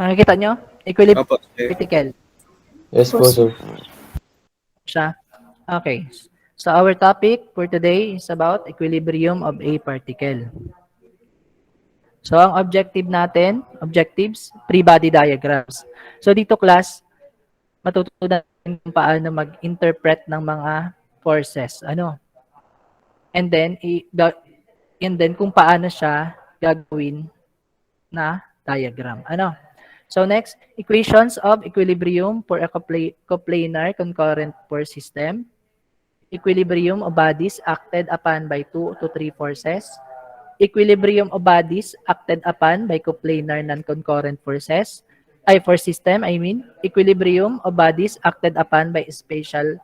Nakikita nyo? Equilibrium Opo, sir. particle. Yes po, sir. Siya. Okay. So our topic for today is about equilibrium of a particle. So ang objectives, free body diagrams. So dito class, matutunan natin kung paano mag-interpret ng mga forces. And then kung paano siya gagawin na diagram. So next, equations of equilibrium for a coplanar concurrent force system. Equilibrium of bodies acted upon by 2 to 3 forces. Equilibrium of bodies acted upon by coplanar non-concurrent forces. Force system, equilibrium of bodies acted upon by spatial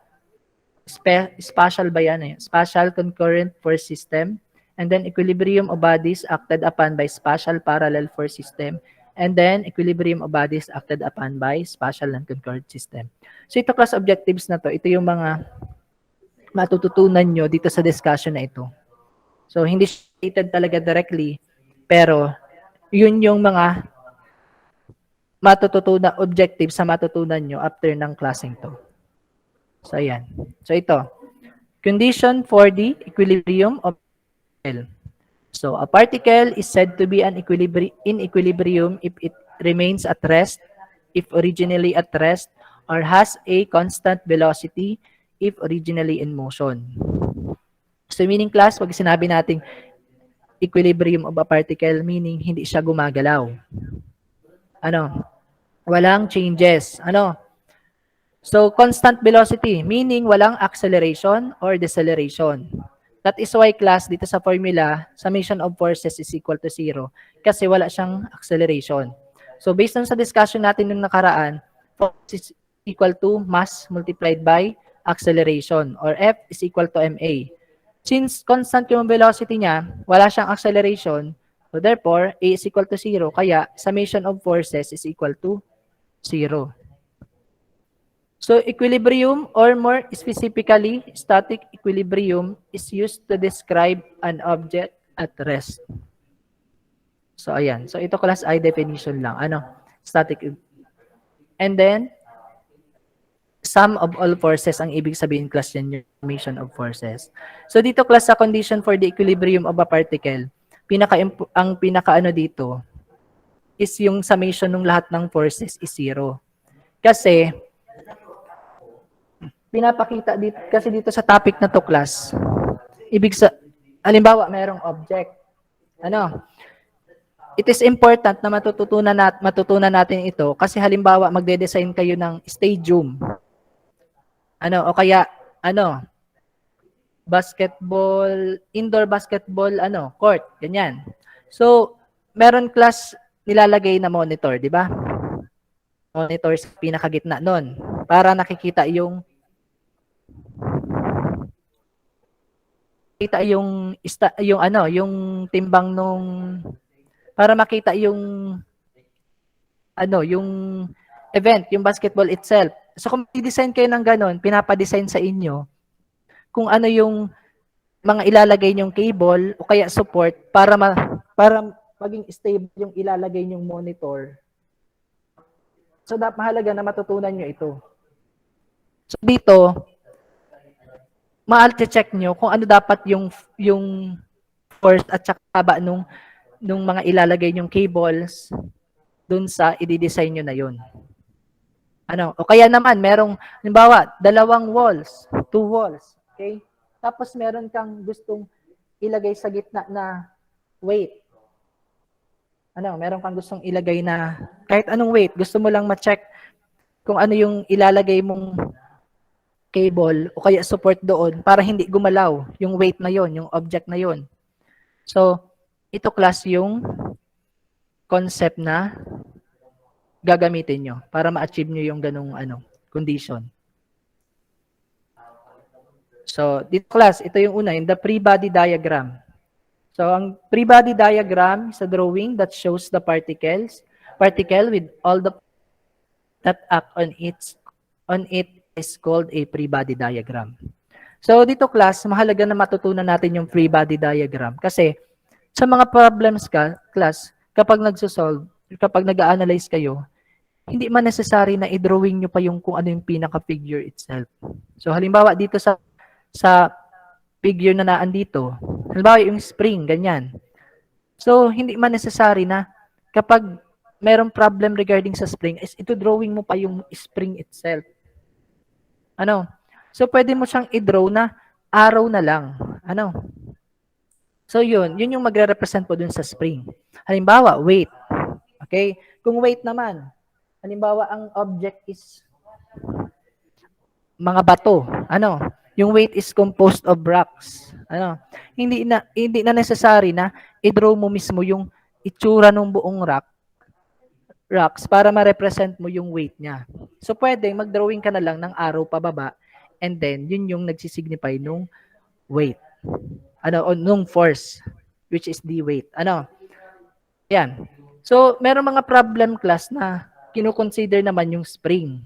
concurrent force system. And then equilibrium of bodies acted upon by spatial parallel force system. And then equilibrium of bodies acted upon by spatial non-concurrent system. So ito class objectives na to, ito yung mga matututunan nyo dito sa discussion na ito. So hindi stated talaga directly, pero yun yung mga matututunan objectives sa matutunan nyo after ng klaseng to. So ayan. So ito, condition for the equilibrium of particle. So a particle is said to be in equilibrium if it remains at rest, if originally at rest, or has a constant velocity if originally in motion. So meaning class, pag sinabi nating equilibrium of a particle, meaning hindi siya gumagalaw. Walang changes. So constant velocity, meaning walang acceleration or deceleration. That is why class, dito sa formula, summation of forces is equal to 0 kasi wala siyang acceleration. So based on sa discussion natin nung nakaraan, force is equal to mass multiplied by acceleration or F is equal to ma. Since constant yung velocity niya, wala siyang acceleration, so therefore, A is equal to 0, kaya summation of forces is equal to 0. So equilibrium, or more specifically, static equilibrium is used to describe an object at rest. So ayan. So ito class I definition lang. Static. And then, sum of all forces ang ibig sabihin class yan, yung summation of forces. So dito class sa condition for the equilibrium of a particle, ang pinaka dito is yung summation ng lahat ng forces is 0. Kasi pinapakita dito, kasi dito sa topic na to class, halimbawa mayroong object. It is important na matutunan natin ito kasi halimbawa magde-design kayo ng stadium. O kaya basketball, indoor basketball court, ganyan. So meron class nilalagay na monitor, di ba? Monitor sa pinakagitna nun para nakikita yung yung timbang nung para makita yung yung event, yung basketball itself. So kung i-design kayo ng ganon, pinapa-design sa inyo kung ano yung mga ilalagay nyong cable o kaya support para maging stable yung ilalagay nyong monitor. So mahalaga na matutunan nyo ito. So dito, ma-check nyo kung ano dapat yung force at saka haba nung mga ilalagay nyong cables dun sa i-design nyo na yun. O kaya naman, merong, halimbawa, 2 walls, 2 walls, okay? Tapos meron kang gustong ilagay sa gitna na weight. Meron kang gustong ilagay na, kahit anong weight, gusto mo lang ma-check kung ano yung ilalagay mong cable o kaya support doon para hindi gumalaw yung weight na yon, yung object na yon. So, ito class yung concept na gagamitin nyo para ma-achieve nyo yung ganung condition. So, dito class, ito yung una, in the free body diagram. So, ang free body diagram is a drawing that shows the particle with all the that act on it is called a free body diagram. So, dito class, mahalaga na matutunan natin yung free body diagram kasi sa mga problems class, kapag nagsosolve, kapag nag-a-analyze kayo, hindi man necessary na i-drawing nyo pa yung kung ano yung pinaka-figure itself. So, halimbawa dito sa figure na naan dito, halimbawa yung spring, ganyan. So, hindi man necessary na kapag merong problem regarding sa spring, is ito drawing mo pa yung spring itself. Ano? So, pwede mo siyang i-draw na arrow na lang. Ano? So, yun yung magre-represent po dun sa spring. Halimbawa, weight. Okay? Kung weight naman, halimbawa, ang object is mga bato. Ano? Yung weight is composed of rocks. Ano? Hindi na necessary na i-draw mo mismo yung itsura ng buong rocks para ma-represent mo yung weight niya. So pwede mag-drawing ka na lang ng arrow pababa and then yun yung nagsisignify nung weight. Ano, o nung force which is the weight. Ano? Yan. So meron mga problem class na kino-consider naman yung spring.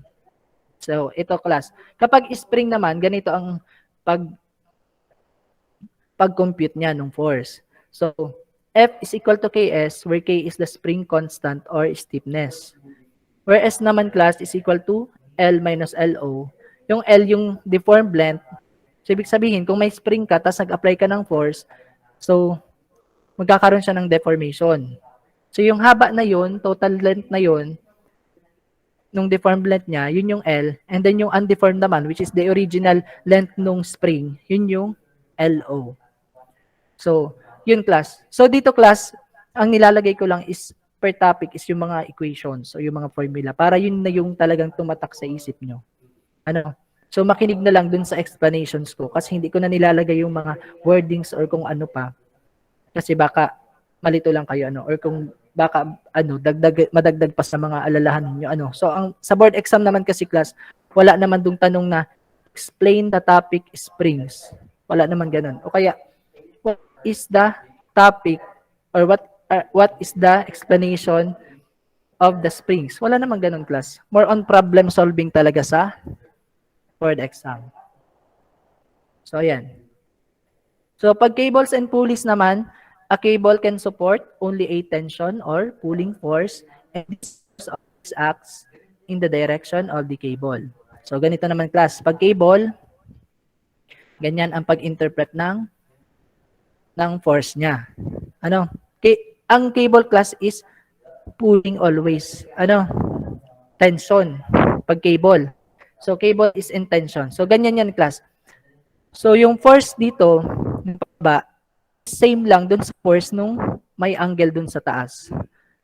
So ito class. Kapag spring naman, ganito ang pag-compute niya nung force. So F is equal to Ks where K is the spring constant or stiffness. Whereas naman class is equal to L minus LO. Yung L yung deformed length. So, ibig sabihin, kung may spring ka, tapos nag-apply ka ng force, so, magkakaroon siya ng deformation. So, yung haba na yun, total length na yun, nung deformed length niya, yun yung L. And then yung undeformed naman, which is the original length nung spring, yun yung LO. So, yun class. So, dito class, ang nilalagay ko lang is per topic is yung mga equations o yung mga formula para yun na yung talagang tumatak sa isip nyo. Ano? So, makinig na lang dun sa explanations ko kasi hindi ko na nilalagay yung mga wordings or kung ano pa. Kasi baka malito lang kayo or kung baka madagdag pa sa mga alalahan niyo So, sa board exam naman kasi class, wala naman dung tanong na explain the topic springs. Wala naman ganun. O kaya what is the topic or what is the explanation of the springs? Wala naman ganun class. More on problem solving talaga sa board exam. So, ayan. So, pag cables and pulleys naman, a cable can support only a tension or pulling force and this acts in the direction of the cable. So, ganito naman class. Pag cable, ganyan ang pag-interpret ng force niya. Ano? Ang cable class is pulling always. Ano? Tension. Pag cable. So, cable is in tension. So, ganyan yan, class. So, yung force dito, same lang dun sa force nung may angle dun sa taas.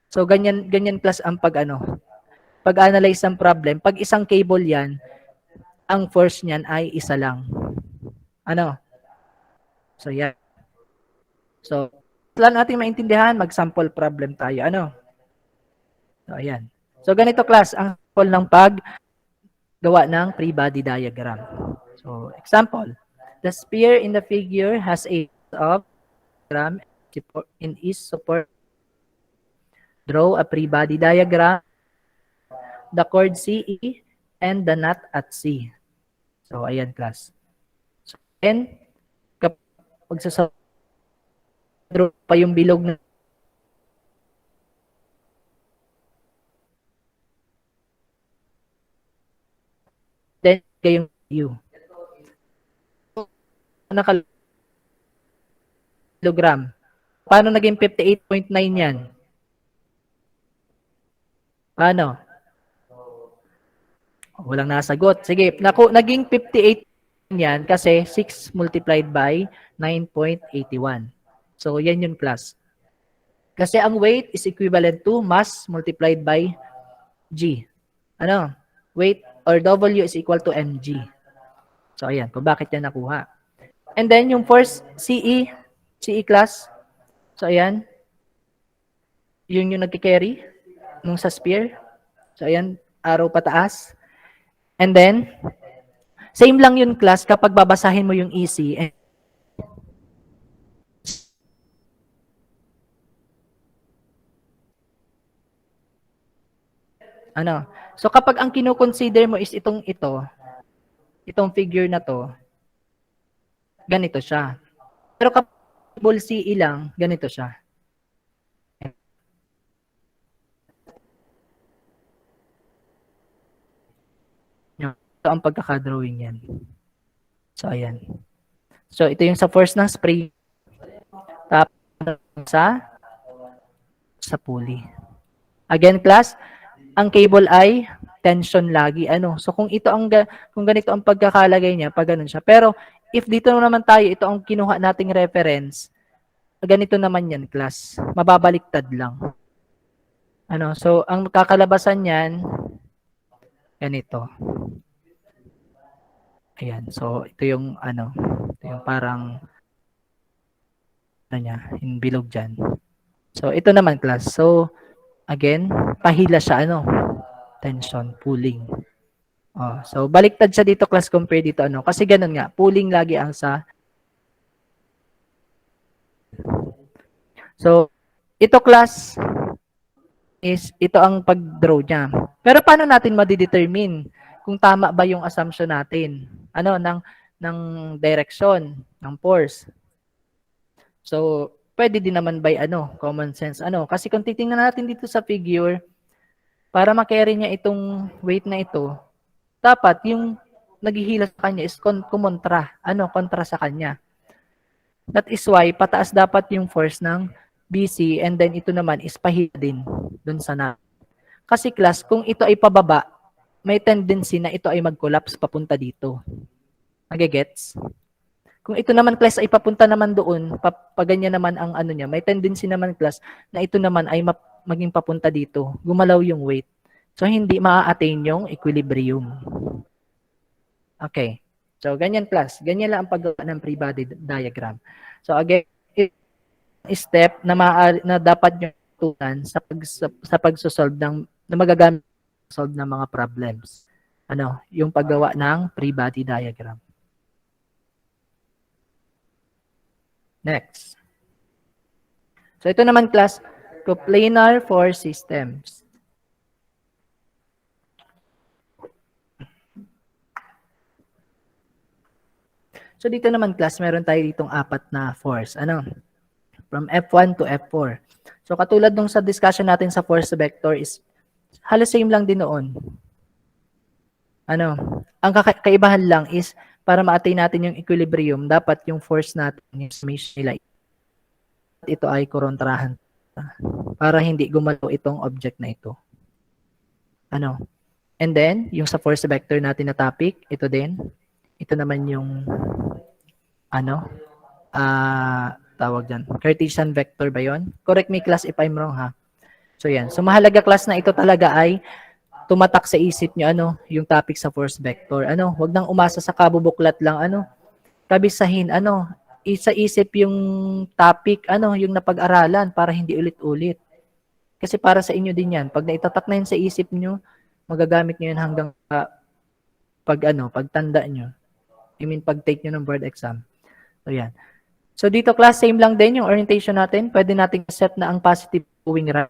So, ganyan class ang pag-analyze ng problem. Pag isang cable yan, ang force niyan ay isa lang. Ano? So, yan. So, lang natin maintindihan, mag-sample problem tayo. Ano? So, ayan. So, ganito class, ang sample ng gawa ng free body diagram. So, example, the sphere in the figure has a of diagram in its support. Draw a free body diagram, the chord CE, and the knot at C. So, ayan class. So, and kapag draw pa yung bilog na then yung U. Kilogram. Paano naging 58.9 yan? Paano? Walang nasagot. Sige, naging 58 yan kasi 6 multiplied by 9.81. So, yan yung class. Kasi ang weight is equivalent to mass multiplied by G. Ano? Weight or W is equal to mg. So, ayan. Kung bakit yan nakuha. And then, yung force CE class. So, ayan. Yun yung nagkikarry nung sa sphere. So, ayan. Arrow pataas. And then, same lang yun class kapag babasahin mo yung EC. Ano? So, kapag ang kino-consider mo is itong figure na to, ganito siya. Pero kapag CE lang, ganito siya. ang pagkakadrawing yan. So, ayan. So, ito yung sa force ng spring. Tapos, sa pulley. Again, class, ang cable ay tension lagi. Ano? So, kung ganito ang pagkakalagay niya, pag ganun siya. Pero, if dito naman tayo, ito ang kinuha nating reference, ganito naman yan, class. Mababaliktad lang. Ano? So, ang kakalabasan niyan, ganito. Ayan. So, ito yung ito yung parang yung bilog dyan. So, ito naman, class. So, again, pahila siya, tension, pulling. Oh, so, baliktad siya dito, class, compare dito, kasi ganun nga, pulling lagi ang sa. So, ito, class, ito ang pag-draw niya. Pero paano natin madidetermine kung tama ba yung assumption natin? Ng direction, ng force. So, pwede din naman by common sense. Kasi kung titingnan natin dito sa figure, para ma-carry niya itong weight na ito, dapat yung naghihila sa kanya is kumontra. Kontra sa kanya. That is why, pataas dapat yung force ng BC and then ito naman is pahila din dun sa na. Kasi class, kung ito ay pababa, may tendency na ito ay mag-collapse papunta dito. Nagigets? Kung ito naman class ay papunta naman doon, paganyan naman ang niya, may tendency naman class na ito naman ay maging papunta dito. Gumalaw yung weight. So, hindi maa-attain yung equilibrium. Okay. So, ganyan class. Ganyan lang ang paggawa ng free-body diagram. So, again, step na dapat nyo tutunan sa pagsosolve na magagamit solve ng mga problems. Yung paggawa ng free-body diagram. Next. So, ito naman class, coplanar force systems. So, dito naman class, meron tayo ditong 4 na force. From F1 to F4. So, katulad nung sa discussion natin sa force vector is halos same lang din noon. Ang kaibahan lang is para ma-attain natin yung equilibrium, dapat yung force natin yung summation nila ito ay korontrahan para hindi gumalaw itong object na ito. And then, yung sa force vector natin na topic, ito din. Ito naman yung tawag dyan. Cartesian vector ba yon? Correct me class if I'm wrong ha. So yan. So mahalaga class na ito talaga ay tumatak sa isip nyo yung topic sa force vector. Huwag nang umasa sa kabubuklat lang kabisahin isa isip yung topic yung napag-aralan para hindi ulit-ulit. Kasi para sa inyo din yan. Pag naitatak na yun sa isip nyo, magagamit nyo yun hanggang pagtanda nyo. Pag-take nyo ng board exam. So yan. So dito class, same lang din yung orientation natin. Pwede nating set na ang positive going right.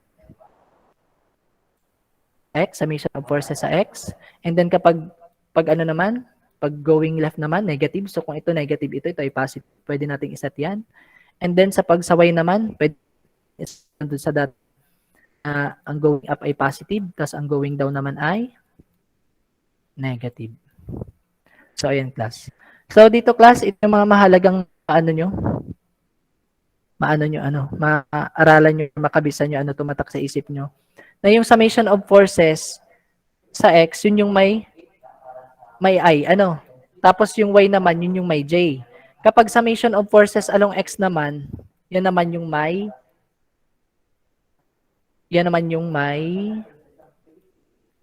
X, summation of forces sa X. And then kapag pag going left naman, negative. So kung ito negative, ito ay positive. Pwede nating iset yan. And then sa pagsaway naman, pwede sa dot ang going up ay positive, tapos ang going down naman ay negative. So ayan class. So dito class, ito yung mga mahalagang maaralan nyo, makabisan nyo, tumatak sa isip nyo. Na yung summation of forces sa X, yun yung may I, Tapos yung Y naman, yun yung may J. Kapag summation of forces along X naman, yan naman yung may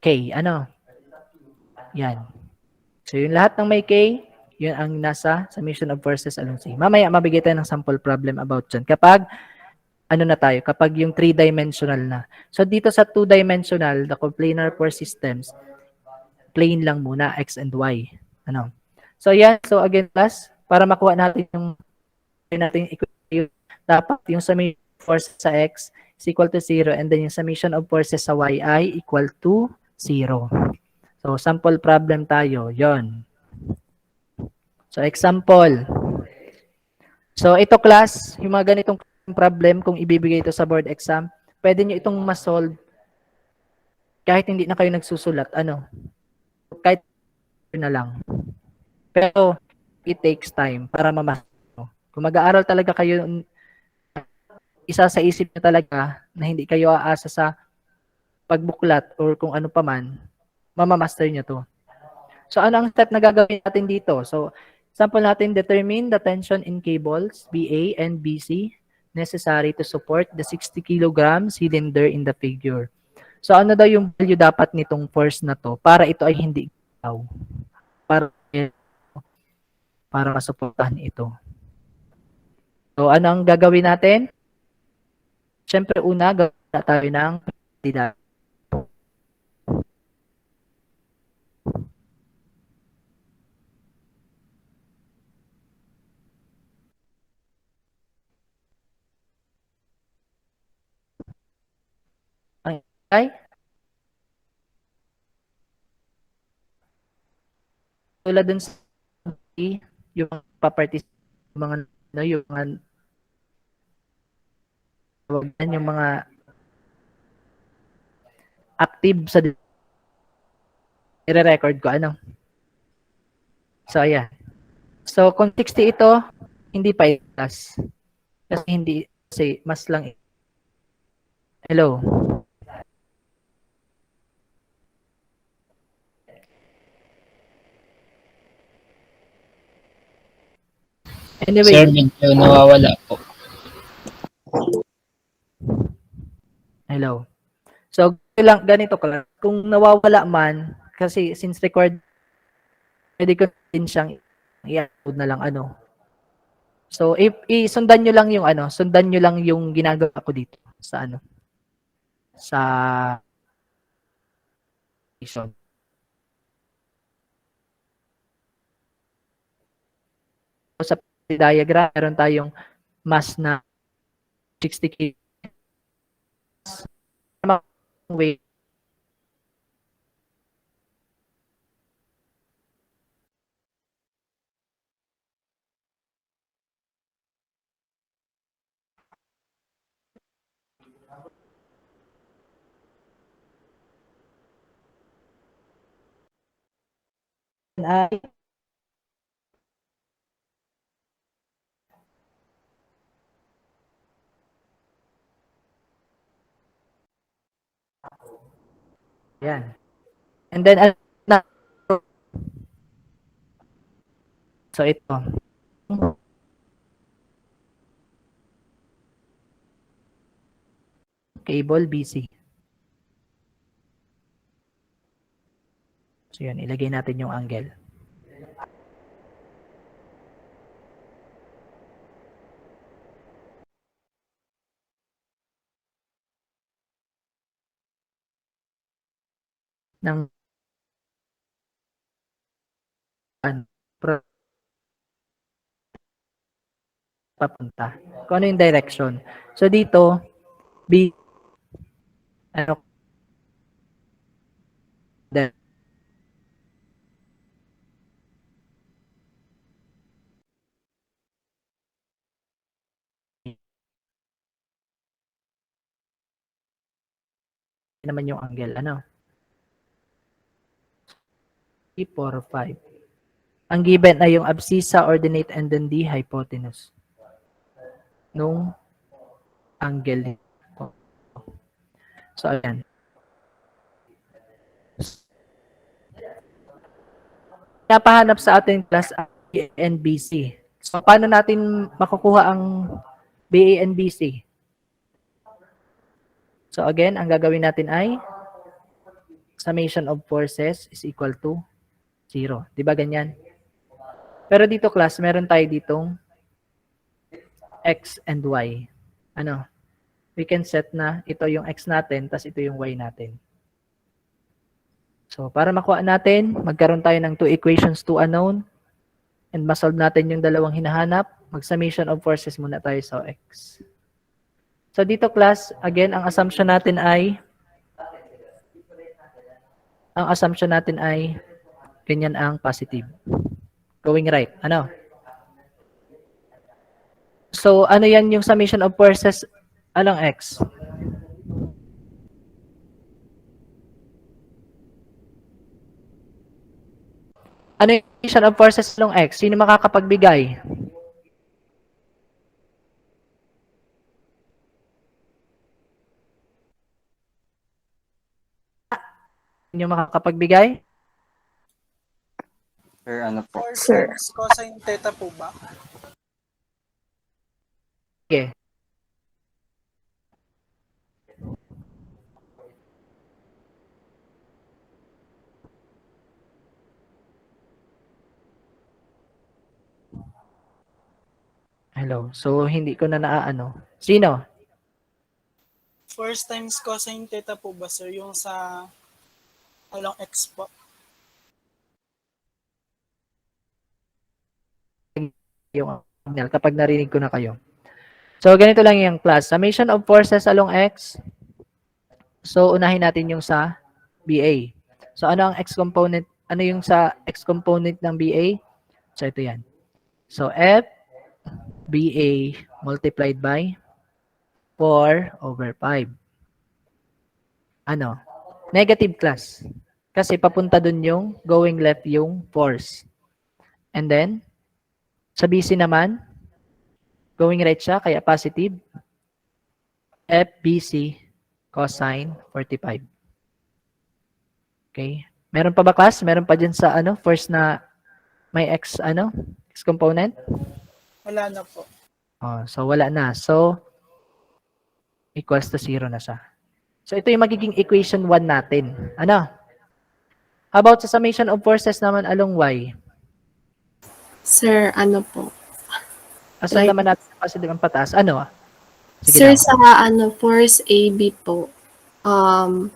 K, Yan. So yung lahat ng may K, yun ang nasa summation of forces along C. Mamaya, mabigay tayo ng sample problem about dyan. Kapag, kapag yung 3-dimensional na. So, dito sa 2-dimensional, the coplanar force systems, plane lang muna, X and Y. So, yan. So, again, class, para makuha natin yung equilibrium, dapat yung summation of forces sa X is equal to 0 and then yung summation of forces sa Y ay equal to 0. So, sample problem tayo. Yon. So, example. So, ito class, yung mga ganitong problem, kung ibibigay ito sa board exam, pwede nyo itong ma-solve kahit hindi na kayo nagsusulat. Kahit na lang. Pero it takes time para mamaster. Kung mag-aaral talaga kayo, isa sa isip niyo talaga na hindi kayo aasa sa pagbuklat or kung ano pa man, mamamaster niyo to. So ano ang step na gagawin natin dito? So sample natin, determine the tension in cables BA and BC necessary to support the 60 kilograms cylinder in the figure. So ano daw yung value dapat nitong force na to para ito ay hindi galaw? Para masuportahan ito. So ano ang gagawin natin? Siyempre una, gagawin tayo ng dida. Okay? Tulad dun sa yung paparticipate mga ano, yung mga yung mga active sa i-record ko ano. So ayan. So kung 60 ito, hindi pa i-plus. Kasi hindi kasi mas lang. Hello. Anyway, Sir, medyo nawawala po. hello. So ganito ka. Kung nawawala man, kasi since record, pwede ko din siyang i-upload na lang ano. So if sundan nyo lang yung ano, sundan nyo lang yung ginagawa ko dito sa ano, sa station. So, sa diagram, meron tayong mass na 60 kg. Weight ay yan. And then so ito. Cable BC. So yan, ilagay natin yung angle. Ng papunta. Kung ano yung direction. So dito, B, ano, then, naman yung angle, ano? 3, 4, 5. Ang given ay yung abscissa, ordinate, and then the hypotenuse. Nung angle nito. So, ayan. Napahanap sa ating class A and BC. So, paano natin makukuha ang BA and BC? So, again, ang gagawin natin ay summation of forces is equal to 0. Di ba ganyan? Pero dito, class, meron tayo ditong X and Y. Ano? We can set na ito yung X natin, tas ito yung Y natin. So, para makuha natin, magkaroon tayo ng two equations, two unknown, and masolve natin yung dalawang hinahanap, mag-summation of forces muna tayo sa X. So, dito class, again, ang assumption natin ay ganyan ang positive. Going right. Ano? So, ano yan yung summation of forces along X? Ano yung equation of forces along X? Sino makakapagbigay? Sino makakapagbigay? Sir, ano po? 4 Sir. times cosine theta po ba? Sige. Hello. So, hindi ko na naaano. Sino? 4 times cosine theta po ba, sir? Yung sa along x po. Yung signal kapag narinig ko na kayo. So, ganito lang yung class. Summation of forces along X. So, unahin natin yung sa BA. So, ano ang X component? Ano yung sa X component ng BA? So, ito yan. So, F BA multiplied by 4 over 5. Ano? Negative class. Kasi papunta dun yung going left yung force. And then, sa BC naman, going right siya, kaya positive. FBC cosine 45. Okay? Meron pa ba class? Meron pa dyan sa first na may X X component? Wala na po. Oh, so wala na. So equals to 0 na siya. So ito yung magiging equation 1 natin. Ano? How about sa summation of forces naman along Y? Sir, ano po? Asan Right. naman natin ang positive ang pataas? Ano? Sige Sir, daw. sa force AB po, ano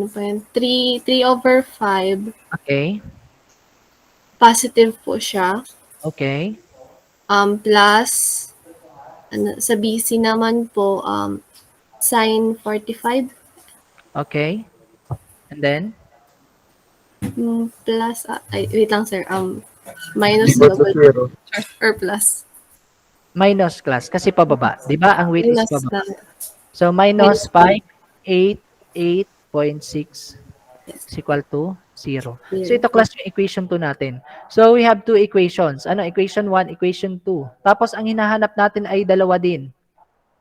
po yan? 3 over 5, Okay. positive po siya. Okay. Plus, sa BC naman po, sine 45. Okay. And then? Plus, wait lang sir, minus Equal to double 0. or plus. Minus class. Kasi pababa. Di ba? Ang weight is Minus pababa. lang. So minus Minus 5, 8.6 Yes. is equal to 0. So Zero. ito class yung equation 2 natin. So we have two equations. Ano? Equation 1, equation 2. Tapos ang hinahanap natin ay dalawa din.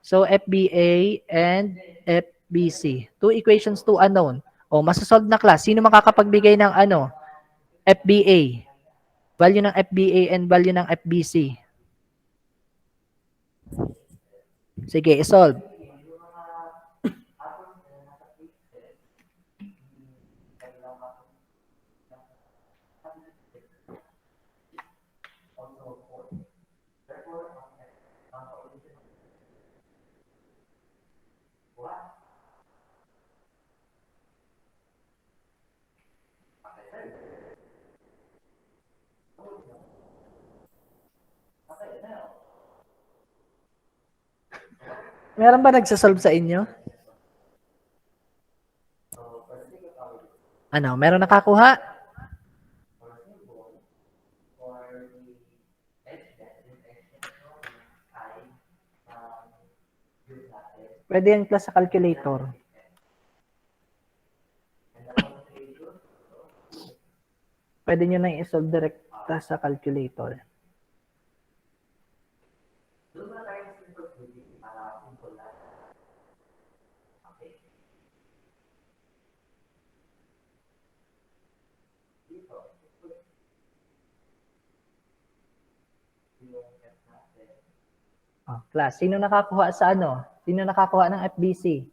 So FBA and FBC. Two equations, two unknown. O masasolve na class. Sino makakapagbigay ng FBA? Value ng FBA and value ng FBC. Sige, isolve. Meron ba nagsasolve sa inyo? Ano, meron nakakuha? Pwede yan class sa calculator. Pwede nyo na i-solve direct sa calculator. Oh, class, sino nakakuha sa Sino nakakuha ng FBC?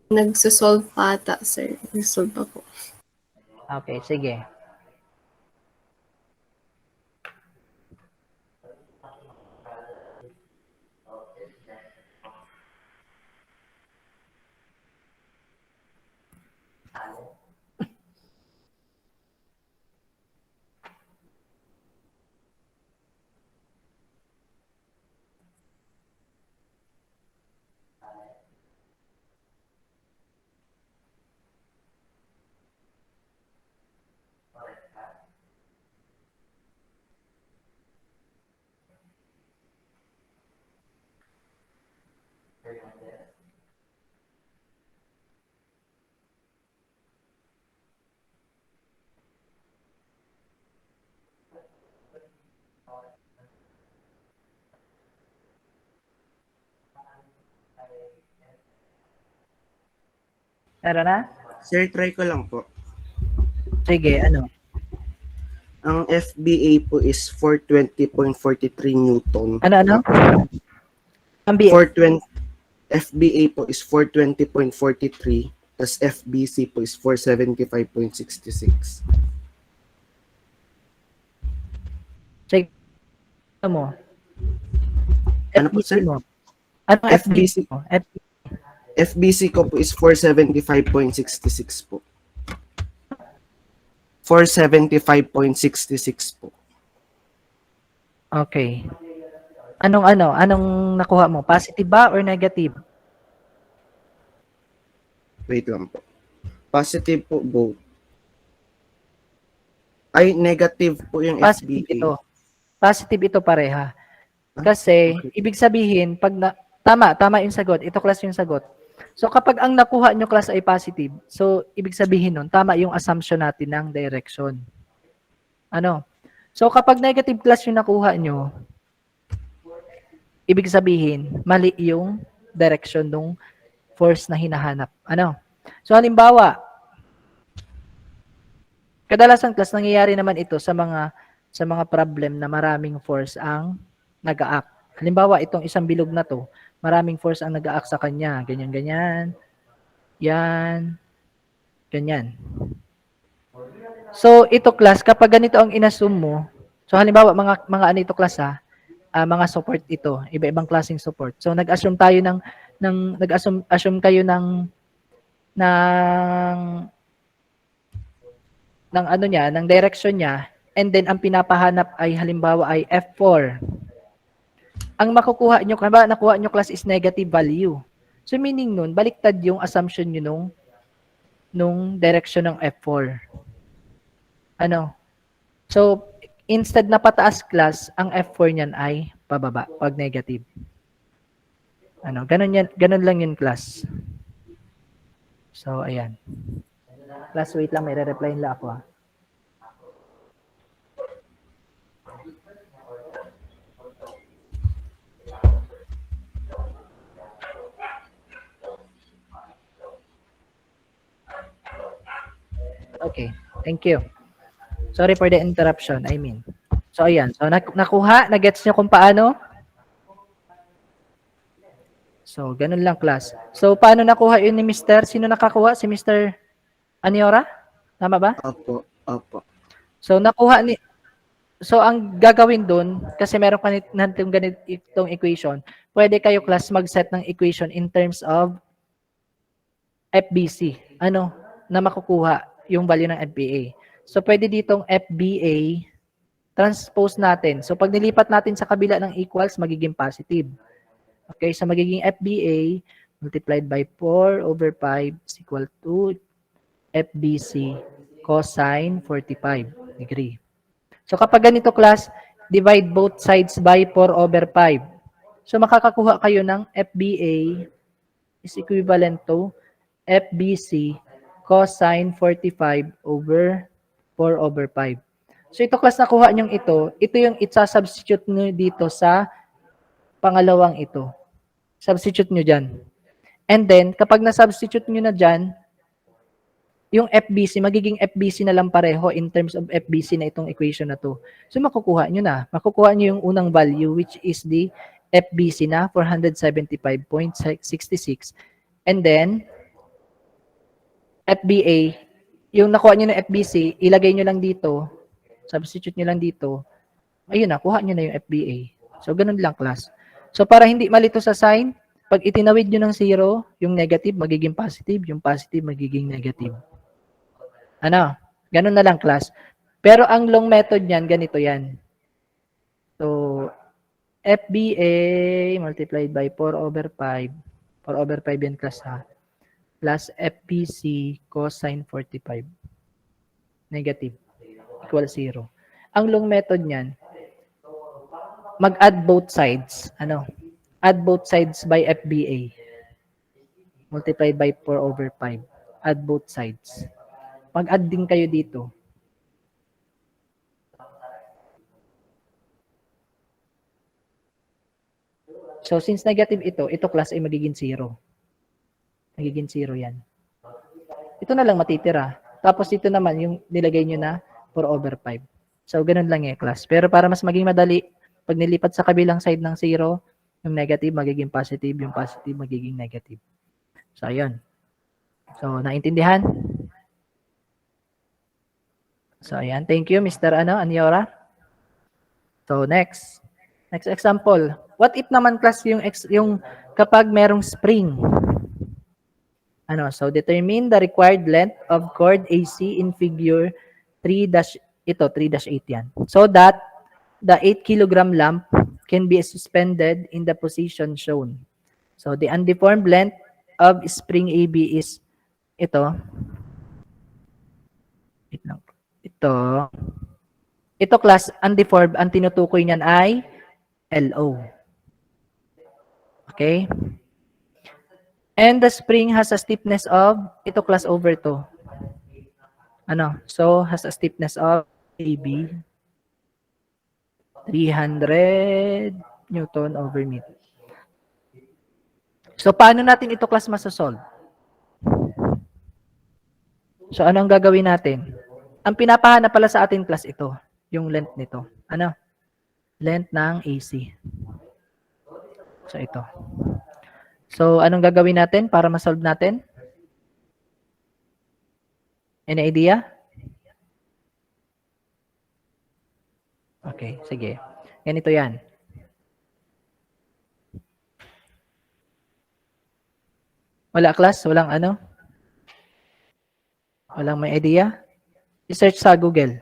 Nagsosolve pa ata, sir. Nagsosolve pa po. Okay, sige. Meron na? Sir, try ko lang po. Sige, ano? Ang FBA po is 420.43 Newton. Ano? Ang BA. 420 FBA po is 420.43, tas FBC po is 475.66. Sige. Ano mo? Ano po, sir? mo? Anong FBC FBC mo? FBC ko po is 475.66 po. 475.66 po. Okay. Anong nakuha mo? Positive ba or negative? Wait lang po. Positive po both. Ay, negative po yung Positive FBA. ito. Positive ito pareha. Kasi, ibig sabihin, tama yung sagot. Ito class yung sagot. So, kapag ang nakuha nyo class ay positive, so, ibig sabihin nun, tama yung assumption natin ng direction. Ano? So, kapag negative class yung nakuha nyo, ibig sabihin, mali yung direction ng force na hinahanap. Ano? So, halimbawa, kadalasan class, nangyayari naman ito sa mga problem na maraming force ang nag-a-act. Halimbawa, itong isang bilog na to, maraming force ang nag-a-act sa kanya. Ganyan. Yan. Ganyan. So, ito class, kapag ganito ang inassume mo, so halimbawa, mga ano ito class mga support ito, iba-ibang klaseng support. So, nag-assume tayo nag-assume kayo ng ano niya, ng direction niya, and then ang pinapahanap ay halimbawa ay F4. Ang makukuha nyo, kaya nakuha nyo class is negative value. So, meaning nun, baliktad yung assumption nyo nung direction ng F4. Ano? So, instead na pataas class, ang F4 niyan ay pababa pag negative. Ano? Ganun lang yun class. So, ayan. Class, wait lang, may re-reply nila ako Okay, thank you. Sorry for the interruption, I mean. So, ayan. So, nakuha, na-gets nyo kung paano? So, ganun lang, class. So, paano nakuha yun ni Mr.? Sino nakakuha? Si Mr. Aniora? Tama ba? Opo. So, So, ang gagawin dun, kasi meron ka itong equation, pwede kayo, class, mag-set ng equation in terms of FBC. Ano? Na makukuha yung value ng FBA. So, pwede ditong FBA, transpose natin. So, pag nilipat natin sa kabila ng equals, magiging positive. Okay, so magiging FBA multiplied by 4/5 is equal to FBC cosine 45 degree. So, kapag ganito class, divide both sides by 4/5. So, makakakuha kayo ng FBA is equivalent to FBC cosine 45 over 4/5. So, ito class nakuha nyong ito yung isa-substitute nyo dito sa pangalawang ito. Substitute nyo dyan. And then, kapag na-substitute nyo na dyan, yung FBC, magiging FBC na lang pareho in terms of FBC na itong equation na to. So, makukuha nyo na. Makukuha nyo yung unang value, which is the FBC na 475.66. And then, FBA, yung nakuha nyo ng FBC, ilagay nyo lang dito, substitute nyo lang dito, ayun na, kuha nyo na yung FBA. So, ganun lang, class. So, para hindi malito sa sign, pag itinawid nyo ng 0, yung negative magiging positive, yung positive magiging negative. Ano? Ganun na lang, class. Pero ang long method niyan, ganito yan. So, FBA multiplied by 4/5, 4/5 yan, class, plus FBC cosine 45, negative, equal 0. Ang long method niyan, mag-add both sides. Ano? Add both sides by FBA. Multiplied by 4/5. Add both sides. Mag-add din kayo dito. So, since negative ito class ay magiging 0. Magiging 0 yan. Ito na lang matitira. Tapos ito naman yung nilagay nyo na 4/5. So, ganun lang class. Pero para mas maging madali, pag nilipat sa kabilang side ng 0, yung negative magiging positive, yung positive magiging negative. So, ayun. So, naintindihan? So, ayan. Thank you, Mr. Anyora. So, next. Next example. What if naman class yung kapag merong spring? So determine the required length of cord AC in figure 3-8 yan. So that the 8 kilogram lamp can be suspended in the position shown. So the undeformed length of spring AB is ito. Wait lang. Ito class, undeformed, ang tinutukoy niyan ay LO. Okay? And the spring has a stiffness of, ito class over to. So, has a stiffness of AB 300 Newton over meter. So, paano natin ito class masasolve? So, anong gagawin natin? Ang pinapahanap pala sa atin class ito, yung length nito. Length ng AC. So, ito. So, anong gagawin natin para ma-solve natin? Any idea? Okay, sige. Ganito yan. Wala class? Walang Walang may idea? I-search sa Google.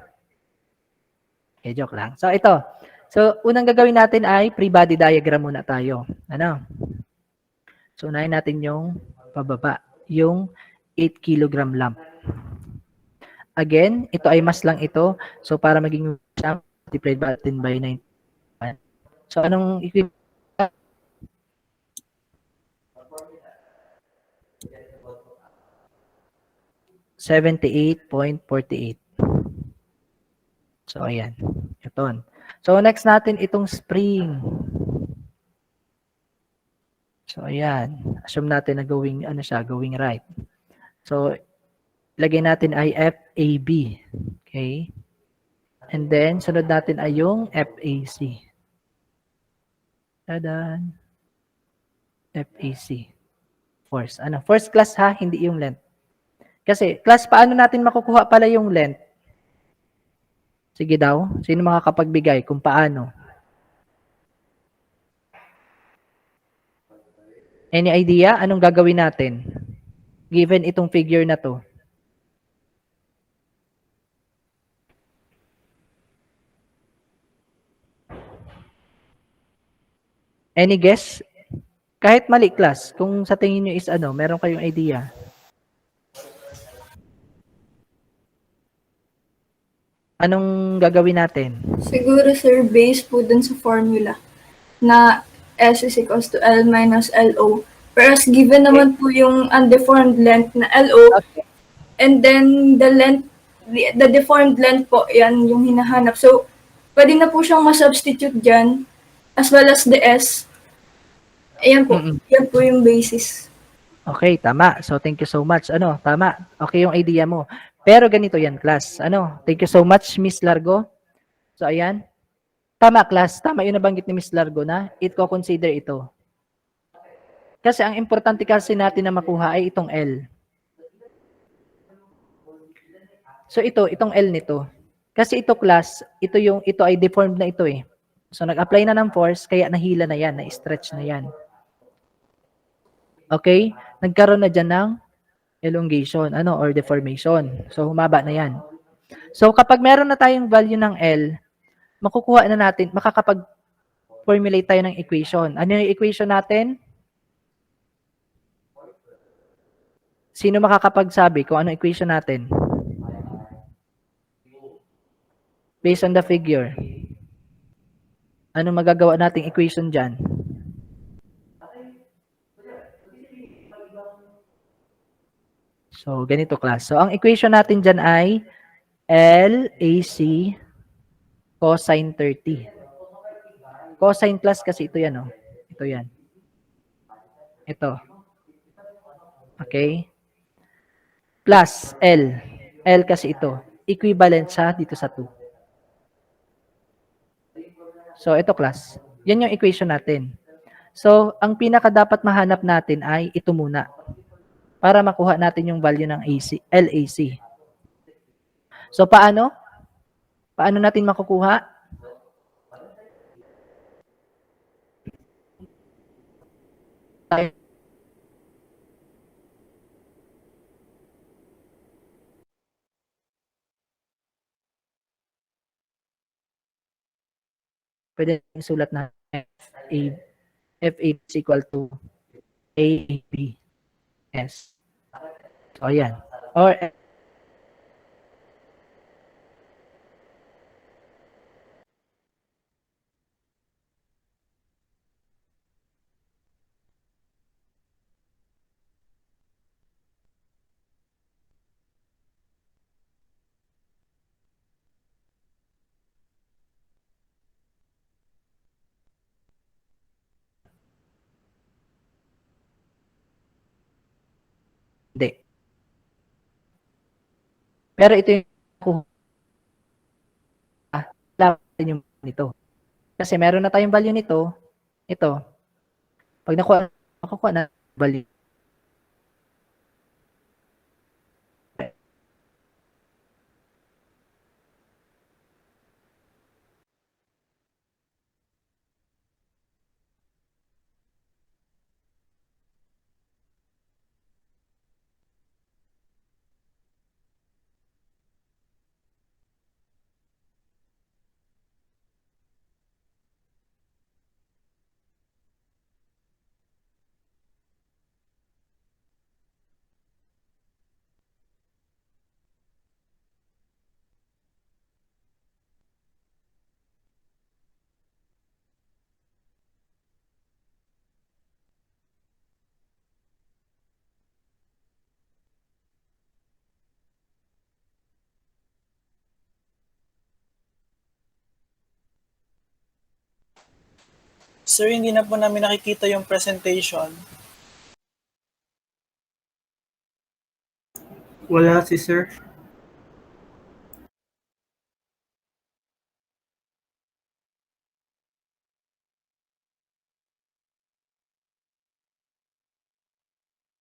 Okay, joke lang. So, ito. So, unang gagawin natin ay free-body diagram muna tayo. So, unahin natin yung pababa. Yung 8 kilogram lamp. Again, ito ay mas lang ito. So, para maging multiplied natin by 9. So, anong equivalent? 78.48. So, ayan. Ito. So, next natin itong spring. So, ayan. Assume natin na going right. So, lagay natin ay FAB. Okay? And then, sunod natin ay yung FAC. Tadan. FAC. Force. First class ha, hindi yung length. Kasi, class, paano natin makukuha pala yung length? Sige daw. Sino makakapagbigay kung paano? Any idea? Anong gagawin natin? Given itong figure na to. Any guess? Kahit mali class, kung sa tingin nyo is meron kayong idea. Anong gagawin natin? Siguro, sir, based po dun sa formula na S is equals to L minus LO. Whereas given naman po yung undeformed length na LO, Okay. and then the length, the deformed length po, yan yung hinahanap. So, pwede na po siyang ma-substitute dyan, as well as the S. Ayan po, yan po yung basis. Okay, tama. So, thank you so much. Tama. Okay yung idea mo. Pero ganito yan, class. Thank you so much, Miss Largo. So, ayan. Tama, class. Tama yung nabanggit ni Miss Largo na consider ito. Kasi ang importante kasi natin na makuha ay itong L. So, itong L nito. Kasi ito, class, ito ay deformed na ito eh. So, nag-apply na ng force, kaya nahila na yan, na-stretch na yan. Okay? Nagkaroon na dyan ng elongation, or deformation. So, humaba na yan. So, kapag meron na tayong value ng L, makukuha na natin, makakapag-formulate tayo ng equation. Ano yung equation natin? Sino makakapagsabi kung ano equation natin? Based on the figure. Ano magagawa nating equation dyan? So, ganito class. So, ang equation natin dyan ay LAC cosine 30. Cosine plus kasi ito yan, oh. Ito yan. Ito. Okay? Plus L. L kasi ito. Equivalent siya dito sa 2. So, ito class. Yan yung equation natin. So, ang pinaka dapat mahanap natin ay ito muna. Para makuha natin yung value ng LAC. So, paano? Paano natin makukuha? Pwede isulat na FA is equal to ABS. So, ayan. Or, hindi. Pero ito yung natin yung nito. Kasi meron na tayong value nito. Ito. Pag nakuha na value. Sir, hindi na po namin nakikita yung presentation. Wala si sir.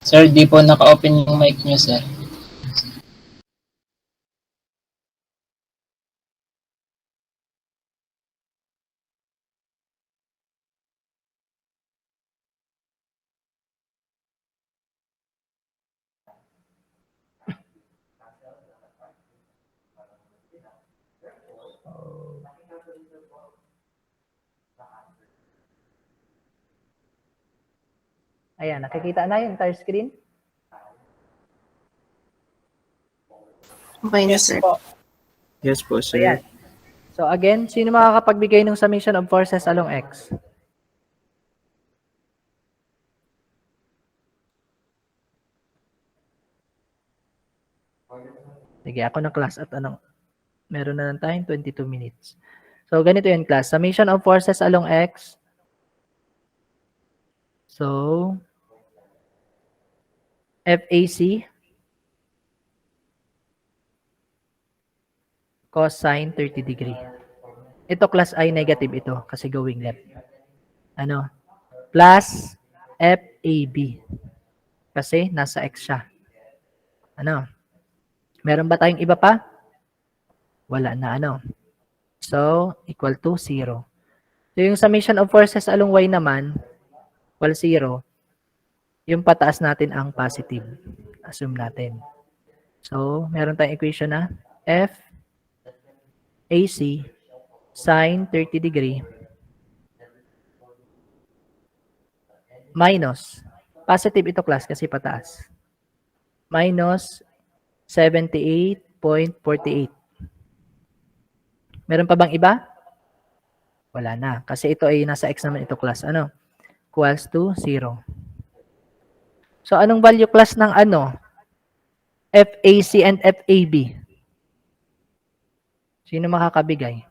Sir, di po naka-open yung mic niyo, sir. Ayan, nakikita na yung entire screen? Okay na, Yes sir. po. Yes po, So, sir. ayan. So, again, sino makakapagbigay ng summation of forces along X? Sige, ako ng class at anong, meron na ng time, 22 minutes. So, ganito yun, class. Summation of forces along X. So, FAC cosine 30 degree. Ito class ay negative ito kasi going left. Ano? Plus FAB. Kasi nasa X siya. Ano? Meron ba tayong iba pa? Wala na, ano? So, equal to 0. So, yung summation of forces along Y naman, equal 0. Yung pataas natin ang positive. Assume natin. So, meron tayong equation na F AC sine 30 degree minus, positive ito class kasi pataas, minus 78.48. Meron pa bang iba? Wala na. Kasi ito ay nasa X naman ito class. Ano? Equals to 0. So, anong value class ng ano? FAC and FAB. Sino makakabigay?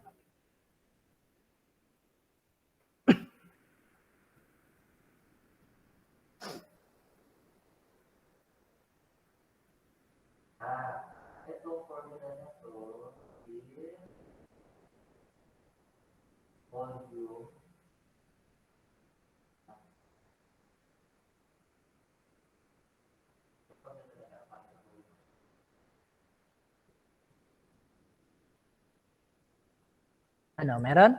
Ano, meron?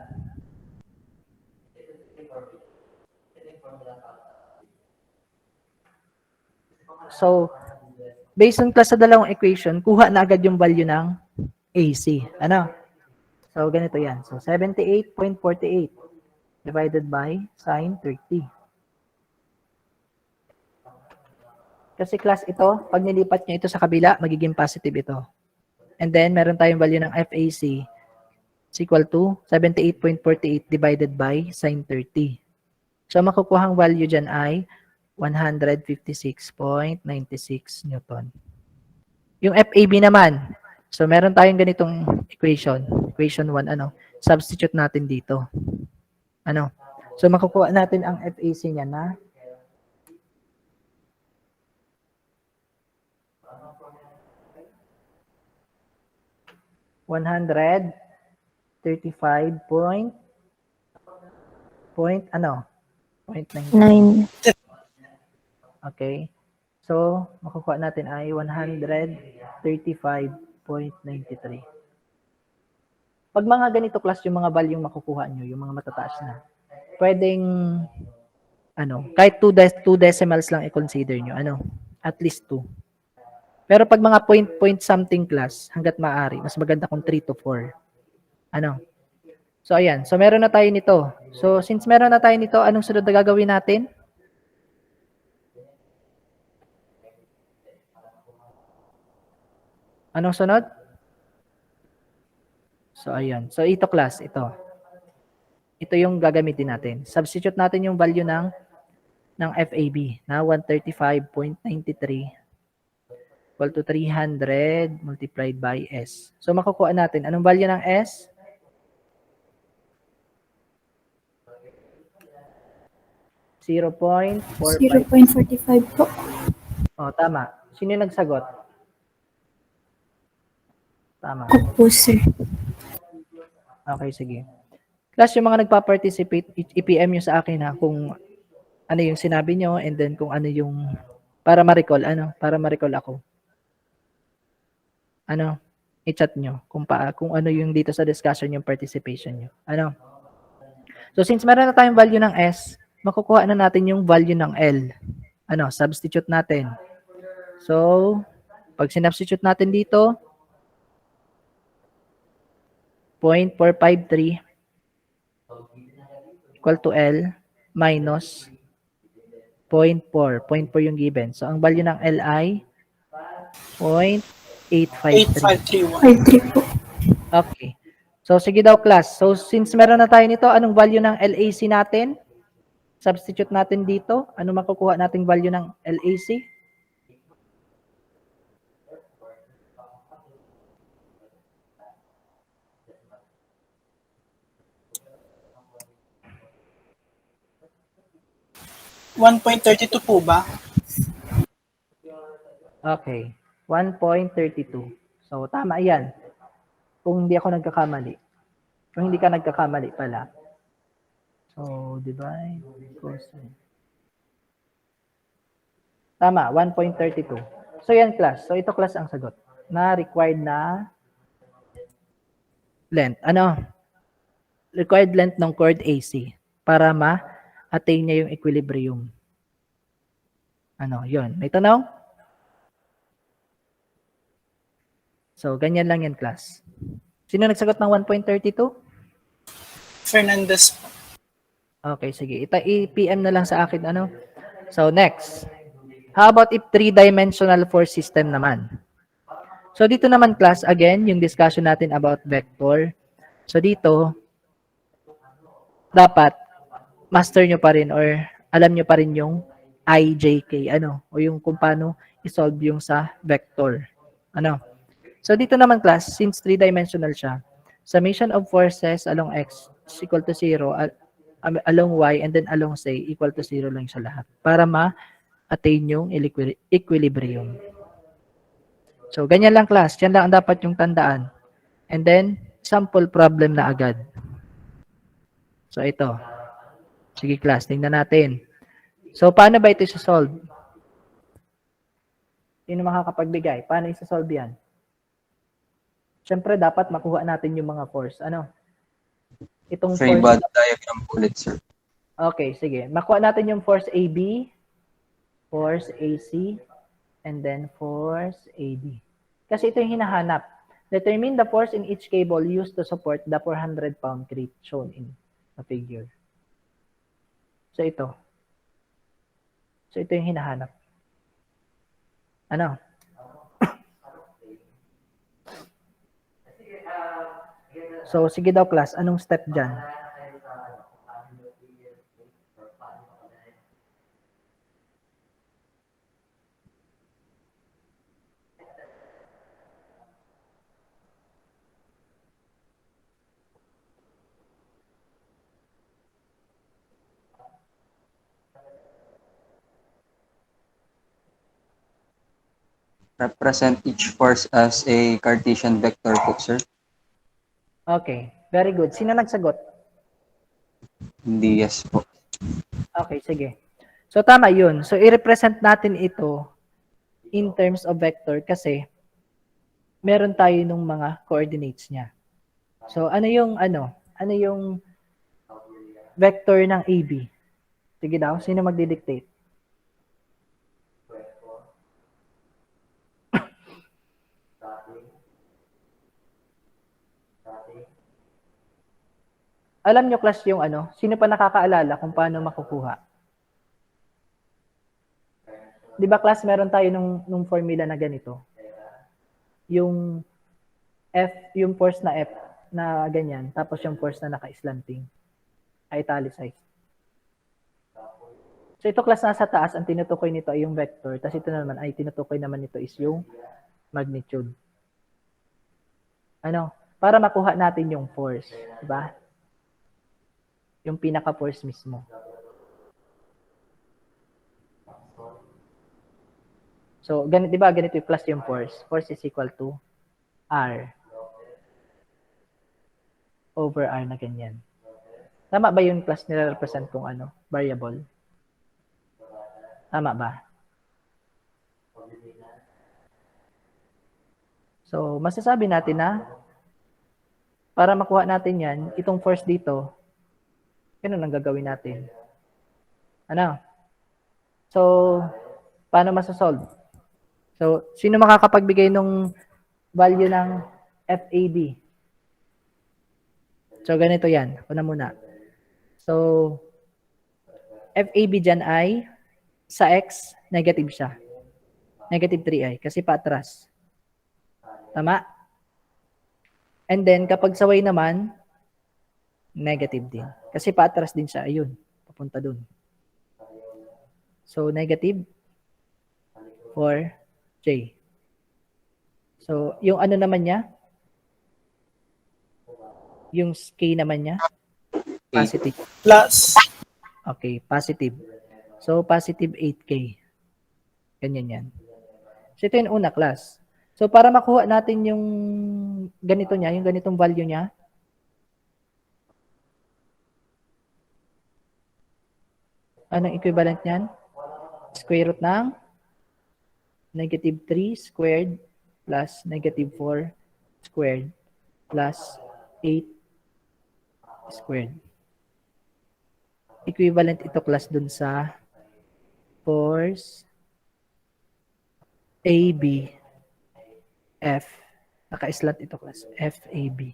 So, based on class sa dalawang equation, kuha na agad yung value ng AC. Ano? So, ganito yan. So, 78.48 divided by sine 30. Kasi class ito, pag nilipat nyo ito sa kabila, magiging positive ito. And then, meron tayong value ng FAC is equal to 78.48 divided by sine 30. So, makukuhang value dyan ay 156.96 Newton. Yung FAB naman, so meron tayong ganitong equation. Equation 1, ano? Substitute natin dito. Ano? So, makukuha natin ang FAC niya na 135 point ano? 0.9. Okay. So, makukuha natin ay 135.93. Pag mga ganito class, yung mga value makukuha nyo, yung mga matataas na, pwedeng, ano, kahit 2 decimals lang i-consider nyo, ano, at least 2. Pero pag mga point something class, hanggat maaari, mas maganda kung 3 to 4. Ano? So, ayan. So, meron na tayo nito. So, since meron na tayo nito, anong sunod na gagawin natin? Anong sunod? So, ayan. So, ito class, ito. Ito yung gagamitin natin. Substitute natin yung value ng FAB na 135.93 equal to 300 multiplied by S. So, makukuha natin. Anong value ng S? .45. 0.45 po. Oh, tama. Sino yung nagsagot? Tama. Opo, sir. Okay, sige. Class, yung mga nagpa-participate, i-PM nyo sa akin ha, kung ano yung sinabi nyo and then kung ano yung, para ma-recall, para ma-recall ako. I-chat nyo kung ano yung dito sa discussion yung participation nyo. So, since meron na tayong value ng S, makukuha na natin yung value ng L. Substitute natin. So, pag sinubstitute natin dito, 0.453 equal to L minus 0.4. 0.4 yung given. So, ang value ng L ay 0.853. 8531. 5.3 po. Okay. So, sige daw class. So, since meron na tayo nito, anong value ng LAC natin? Substitute natin dito. Ano makukuha nating value ng LAC? $1.32 po ba? Okay. 1.32. So, tama yan. Kung hindi ako nagkakamali. Kung hindi ka nagkakamali pala. So, divide. Tama, 1.32. So, yan class. So, ito class ang sagot. Na required na length. Required length ng chord AC para ma-attain niya yung equilibrium. Yun. May tanong? So, ganyan lang yan, class. Sino nagsagot ng 1.32? Fernandez po. Okay, sige. I-PM na lang sa akin, So, next. How about if three-dimensional force system naman? So, dito naman, class, again, yung discussion natin about vector. So, dito, dapat, master nyo pa rin or alam nyo pa rin yung IJK, o yung kung paano isolve yung sa vector. Ano? So dito naman class, since 3-dimensional siya, summation of forces along x is equal to 0, along y, and then along z equal to 0 lang siya lahat para ma-attain yung equilibrium. So ganyan lang class, yan lang ang dapat yung tandaan. And then, sample problem na agad. So ito. Sige class, tingnan natin. So paano ba ito isa-solve? Sino makakapagbigay? Paano isa-solve yan? Siyempre, dapat makuha natin yung mga force. Ano? Itong force. Free-body diagram ulit, sir. Okay, sige. Makuha natin yung force AB, force AC, and then force AD. Kasi ito yung hinahanap. Determine the force in each cable used to support the 400-pound crate shown in the figure. So ito. So ito yung hinahanap. Ano? So sige daw class, anong step dyan? Represent each force as a Cartesian vector po, sir. Okay, very good. Sino nagsagot? Hindi yes po. Okay, sige. So tama yun. So i-represent natin ito in terms of vector kasi meron tayo nung mga coordinates niya. So ano yung vector ng AB? Sige daw, sino magdi-dictate? Alam nyo class yung sino pa nakakaalala kung paano makukuha? Di ba class, meron tayo nung formula na ganito? Yung F, yung force na F na ganyan, tapos yung force na naka-slanting, italicized. So ito class, nasa taas, ang tinutukoy nito ay yung vector, tapos ito naman ay tinutukoy naman nito is yung magnitude. Para makuha natin yung force, di ba? Yung pinaka-force mismo. So, ganito, di ba? Ganito yung class yung force. Force is equal to R over R na ganyan. Tama ba yung class nire-represent kung variable? Tama ba? So, masasabi natin na para makuha natin yan, itong force dito, ganun ang gagawin natin. So, paano masasolve? So, sino makakapagbigay ng value ng FAB? So, ganito yan. Una muna. So, FAB dyan ay sa X, negative siya. Negative 3i kasi paatras. Tama? And then, kapag sa Y naman, negative din. Kasi paatras din siya. Ayun. Papunta dun. So, negative 4J. So, yung naman niya? Yung K naman niya? Positive. Plus. Okay, positive. So, positive 8K. Ganyan yan. So, ito yung una class. So, para makuha natin yung ganito niya, yung ganitong value niya, anong equivalent niyan? Square root ng negative 3 squared plus negative 4 squared plus 8 squared. Equivalent ito class dun sa force AB F. Naka-slant ito class. FAB.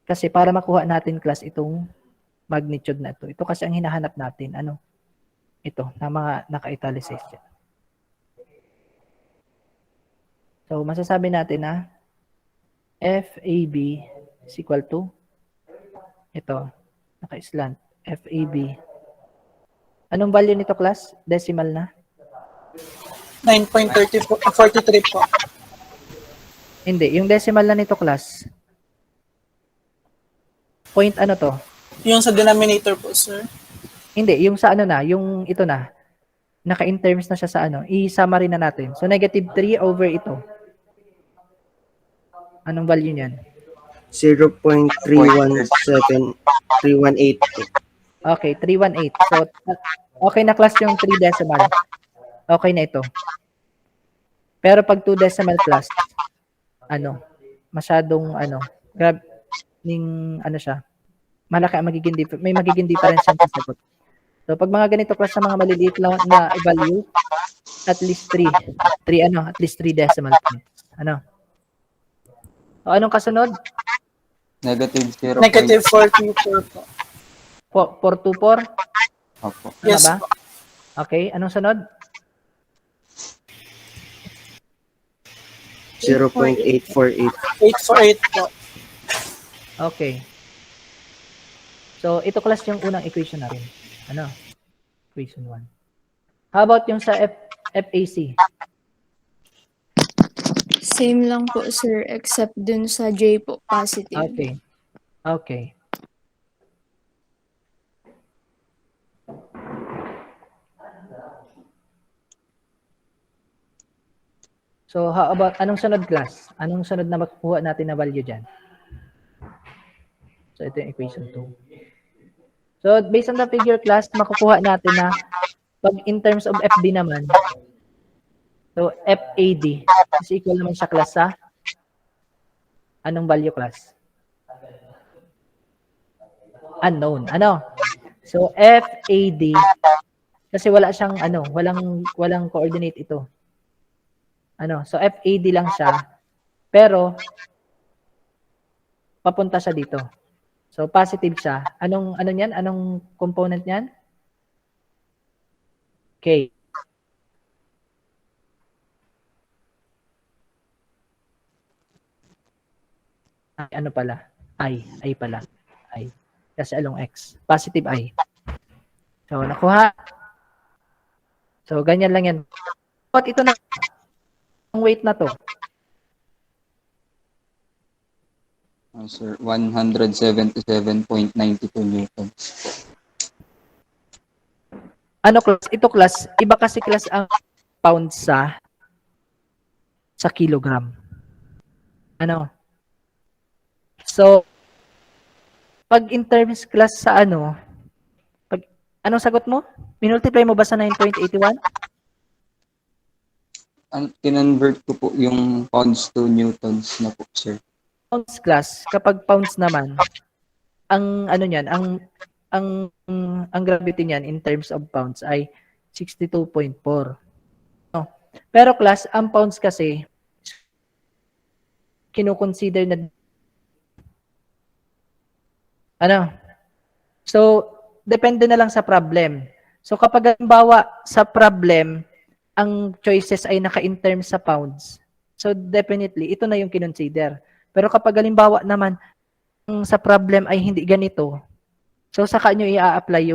Kasi para makuha natin class itong magnitude na ito. Ito kasi ang hinahanap natin. Ito, na mga naka-italicized yan. So, masasabi natin na FAB is equal to ito, naka-slant. FAB. Anong value nito class? Decimal na? 9.30 po, 43 po. Hindi, yung decimal na nito class. Point ano to? Yung sa denominator po, sir. Hindi, yung sa ano na, yung ito na. Naka-in terms na siya sa ano. I-summary na natin. So, negative 3 over ito. Anong value niyan? 0.317318 po. Okay, 318. So, okay na class yung 3 decimal. Okay na ito. Pero pag 2 decimal class, ano, masyadong, ano, grab, ano siya, malaki ang may magiging difference yan sa sagot. So, pag mga ganito class sa mga maliliit na value, at least 3 decimal points. Ano? O, anong kasunod? Negative 0. Negative 44 po. 424? Opo. Ano Yes ba? po. Okay, anong sunod? 0.848. 848 po. Okay. So, ito class yung unang equation na rin. Ano? Equation 1. How about yung sa FAC? Same lang po, sir, except dun sa J po, positive. Okay. Okay. So, how about, anong sunod class? Anong sunod na makukuha natin na value dyan? So, ito yung equation 2. So, based on the figure class, makukuha natin na pag in terms of FD naman, so FAD is equal naman siya class sa anong value class? Unknown. Ano? So, FAD, kasi wala siyang, ano, walang coordinate ito. Ano? So, FAD lang siya, pero papunta siya dito. So, positive siya. Ano niyan? Anong component niyan? K. Ay, ano pala? I pala. I. Kasi along X. Positive I. So, nakuha. So, ganyan lang yan. But ito na, ang weight na to. Sir, 177.92 newtons. Ano class? Ito class, iba kasi class ang pound sa kilogram. Ano? So, pag in terms class sa ano, anong sagot mo? Minultiply mo ba sa 9.81? Kinonvert ko po yung pounds to newtons na po, sir. Pounds class, kapag pounds naman, ang ano niyan, ang gravity niyan in terms of pounds ay 62.4. No. Pero class, ang pounds kasi kino-consider na ano? So, depende na lang sa problem. So, kapag halimbawa sa problem, ang choices ay naka-in terms sa pounds, so definitely, ito na yung kinonsider. Pero kapag halimbawa naman, sa problem ay hindi ganito, so saka nyo i-apply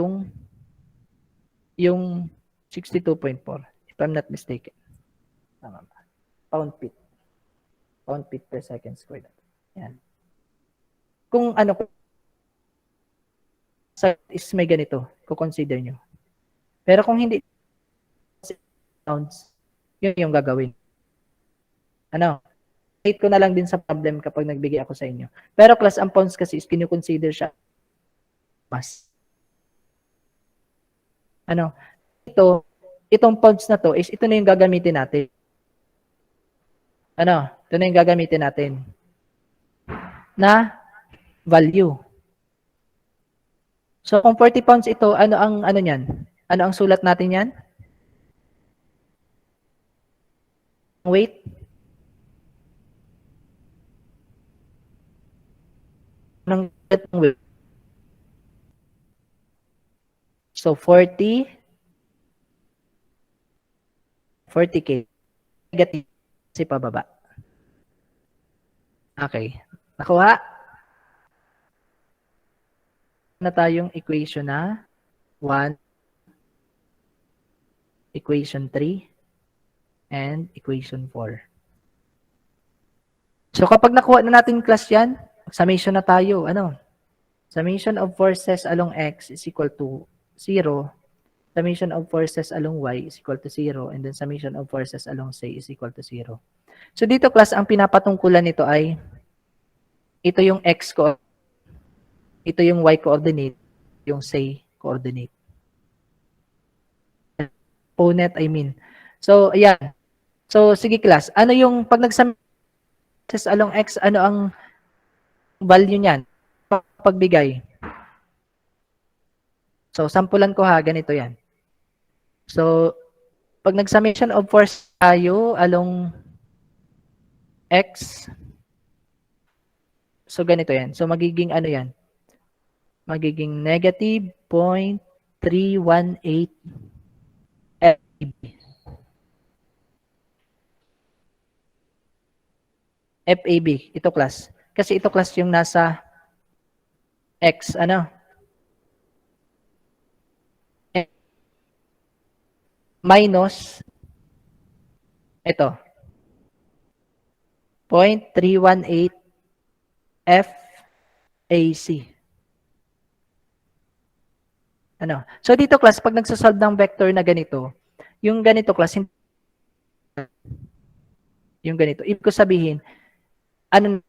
yung 62.4, if I'm not mistaken. Tama ba? Pound feet. Pound feet per second squared. Yan. Kung ano, is may ganito, consider nyo. Pero kung hindi pounds, yun yung gagawin. Ano? Rate ko na lang din sa problem kapag nagbigay ako sa inyo. Pero class, ang pounds kasi is kinu-consider siya mas. Ano? Itong pounds na to is ito na yung gagamitin natin. Ano? Ito na yung gagamitin natin. Na value. So, kung 40 pounds ito, ano niyan? Ano ang sulat natin yan? Weight? Anong weight? So, 40K. Negative si pababa. Okay. Nakuha? Na tayong equation na 1, equation 3, and equation 4. So kapag nakuha na natin class yan, summation na tayo. Ano? Summation of forces along x is equal to 0. Summation of forces along y is equal to 0. And then summation of forces along z is equal to 0. So dito class, ang pinapatungkulan nito ay ito yung x coordinate, ito yung y coordinate, yung z coordinate. Opponent, I mean. So, ayan. So, sige class. Ano yung, pag nag-summation along x, ano ang value niyan? Pagbigay. So, sampulan ko ha, ganito yan. So, pag nag-summation of force tayo along x, so ganito yan. So, magiging ano yan? Magiging negative 0.318 FAB. Ito class. Kasi ito class yung nasa x, ano? Minus ito 0.318 FAC. Ano? So dito class, pag nagsasolve ng vector na ganito, yung ganito class, yung ganito, ibig ko sabihin, ano,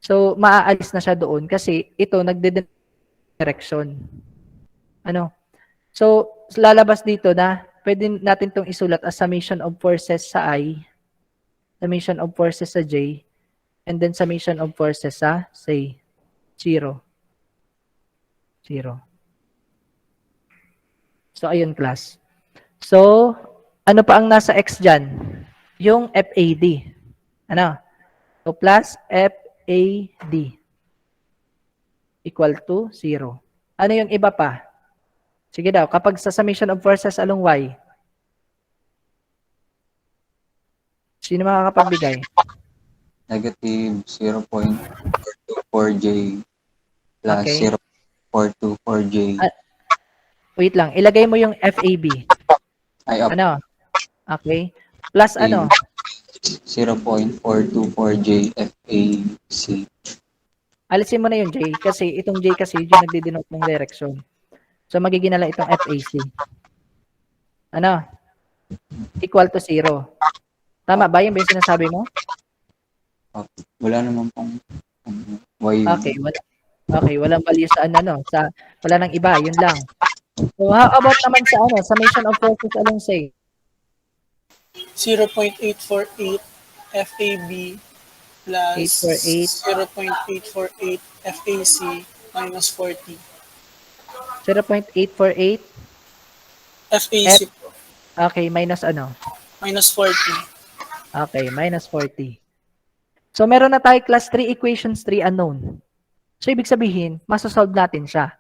so maaalis na siya doon kasi ito nagde-direction. Ano? So lalabas dito na pwede natin itong isulat as summation of forces sa I, summation of forces sa J, and then summation of forces sa say 0. 0. So, ayun class. So, ano pa ang nasa X dyan? Yung FAD. Ano? So, plus FAD equal to 0. Ano yung iba pa? Sige daw, kapag sa summation of forces along Y, sino makakapagbigay? Negative 0.424J plus Okay. 0.424J. Wait lang, ilagay mo yung FAB. Ay, up. Ano? Okay. Plus ano? 0.424J FAC. Alisin mo na yung J kasi itong J kasi yung nagdi-denote ng direction. So magiging na lang itong FAC. Ano? Equal to 0. Tama ba yung sinasabi mo? Wala naman pong Y. Okay, walang value sa ano, wala nang iba, yun lang. So how about naman sa ano, summation of forces along say? 0.848 FAB plus 848. 0.848 FAC minus 40. 0.848. FAC po. Okay, minus ano? Minus 40. Okay, minus 40. So meron na tayo class 3 equations 3 unknown. So ibig sabihin, masasolve natin siya.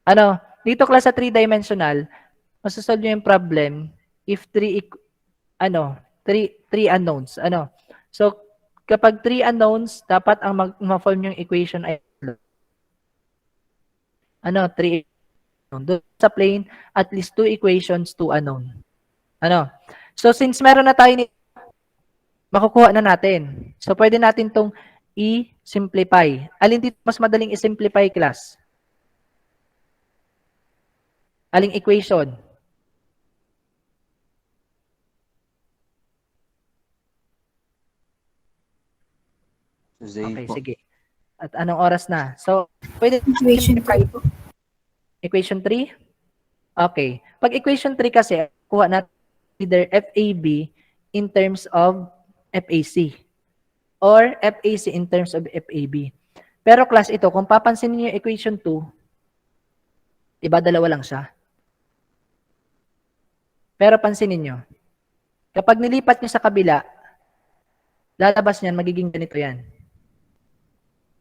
Ano, dito class sa 3-dimensional, masasolve nyo yung problem if 3 unknowns. Ano? So kapag 3 unknowns, dapat ang ma-form yung equation ay 3 unknown. Doon sa plane, at least 2 equations, 2 unknown. Ano? So since meron na tayo makukuha na natin. So pwede natin tong i-simplify. Alin dito mas madaling i-simplify class? Aling equation? Zay Okay, po. sige. At anong oras na? So, pwede Equation 3 po. equation 3? Okay. Pag equation 3 kasi, kuha natin either FAB in terms of FAC or FAC in terms of FAB. Pero class ito, kung papansin niyo yung equation 2, diba dalawa lang siya? Pero pansinin niyo, kapag nilipat niyo sa kabila, lalabas niyan, magiging ganito yan.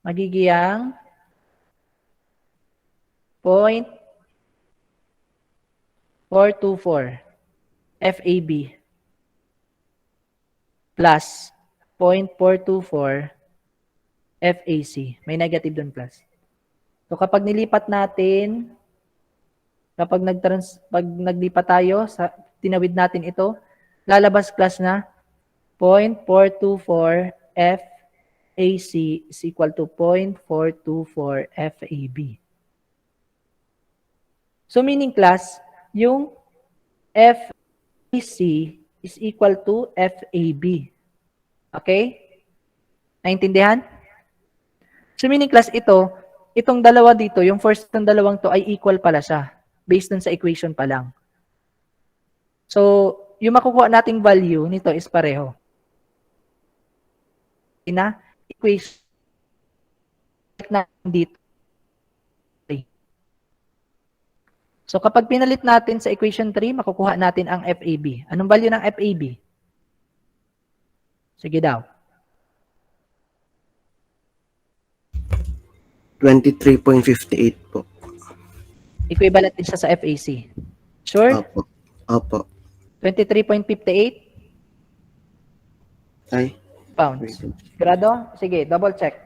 Magiging 0.424 FAB plus 0.424 FAC. May negative doon plus. So kapag nilipat natin, pag naglipat tayo, tinawid natin ito, lalabas class na 0.424 FAC is equal to 0.424 FAB. So meaning class, yung FAC is equal to FAB. Okay? Naintindihan? So meaning class, itong dalawa dito, yung first ng dalawang to ay equal pala siya based dun sa equation pa lang. So, yung makukuha nating value nito is pareho. Na equation na dito. So, kapag pinalit natin sa equation 3, makukuha natin ang FAB. Anong value ng FAB? Sige daw. 23.58 po. Equivalent din siya sa FAC. Sure? Opo. Opo. 23.58 Ay, pounds. Sigurado? Sige, double check.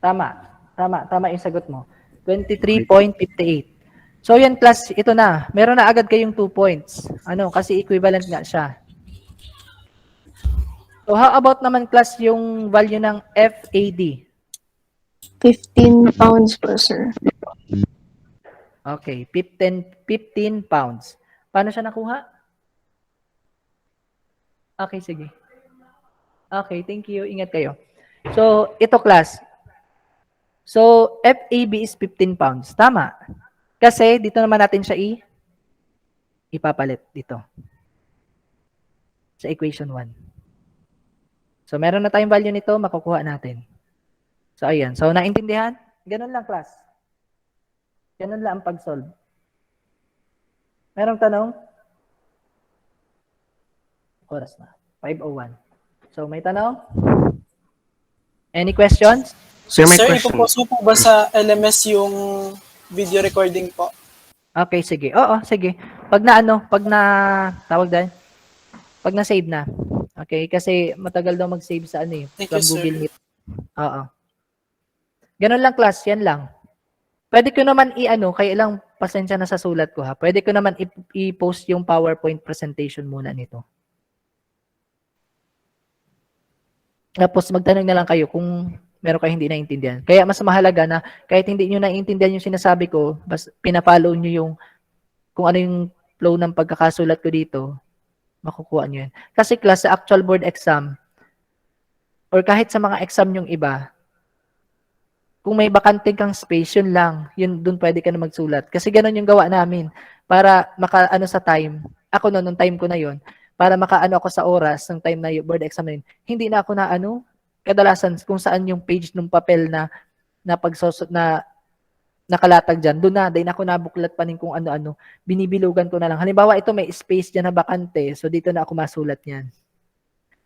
Tama yung sagot mo. 23.58. So yan class, ito na. Meron na agad kayong 2 points. Ano, kasi equivalent nga siya. So how about naman class yung value ng FAD? 15 pounds po, sir. Okay, 15 pounds. Paano siya nakuha? Okay, sige. Okay, thank you. Ingat kayo. So, ito class. So, FAB is 15 pounds. Tama. Kasi, dito naman natin siya ipapalit dito. Sa equation 1. So, meron na tayong value nito, makukuha natin. So, ayan. So, naintindihan? Ganun lang, class. Ganun lang ang pag-solve. Merong tanong? Oras na. 5:01. So, may tanong? Any questions? sir, may Sir, question. ipopost mo po ba sa LMS yung video recording po? Okay, sige. Oo, sige. Pag na-save na. Okay, kasi matagal daw mag-save sa Thank from you, sir. Google Meet. Oo. Ganun lang, class. Yan lang. Pwede ko naman kaya lang pasensya na sa sulat ko ha. Pwede ko naman i-post yung PowerPoint presentation muna nito. Tapos magtanong na lang kayo kung meron kayo hindi naiintindihan. Kaya mas mahalaga na kahit hindi nyo naiintindihan yung sinasabi ko, pinapollow nyo yung kung ano yung flow ng pagkakasulat ko dito, makukuha nyo yan. Kasi class, sa actual board exam, or kahit sa mga exam yung iba, kung may bakante kang space, yun lang. Yun, dun pwede ka na magsulat. Kasi ganun yung gawa namin. Para makaano sa time. Ako nung time ko na yun, para makaano ako sa oras ng time na yung board exam na yun, hindi na ako na kadalasan kung saan yung page ng papel na nakalatag dyan, doon na, dahil ako nabuklat pa rin kung ano-ano, binibilugan ko na lang. Halimbawa, ito may space dyan na bakante, so dito na ako masulat yan.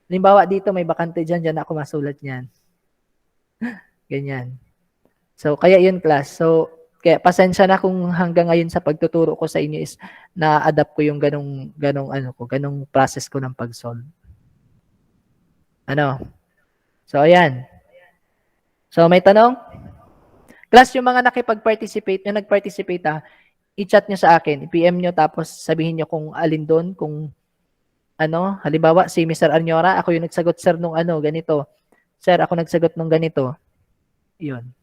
Halimbawa, dito may bakante dyan na ako masulat yan. Ganyan. So, kaya yun class. So, kaya pasensya na kung hanggang ngayon sa pagtuturo ko sa inyo is na-adapt ko yung ganong process ko ng pag-solve. So, ayan. So, may tanong? Class, yung mga nakipag-participate, yung nag-participate i-chat nyo sa akin, i-PM nyo, tapos sabihin nyo kung alin doon, kung halimbawa, si Mr. Arnyora, ako yung nagsagot, sir, nung ganito. Sir, ako nagsagot nung ganito. Yun.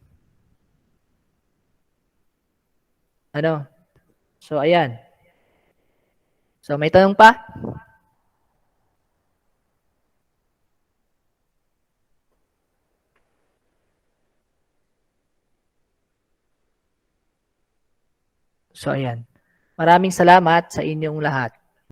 So, ayan. So, may tanong pa? So, ayan. Maraming salamat sa inyong lahat.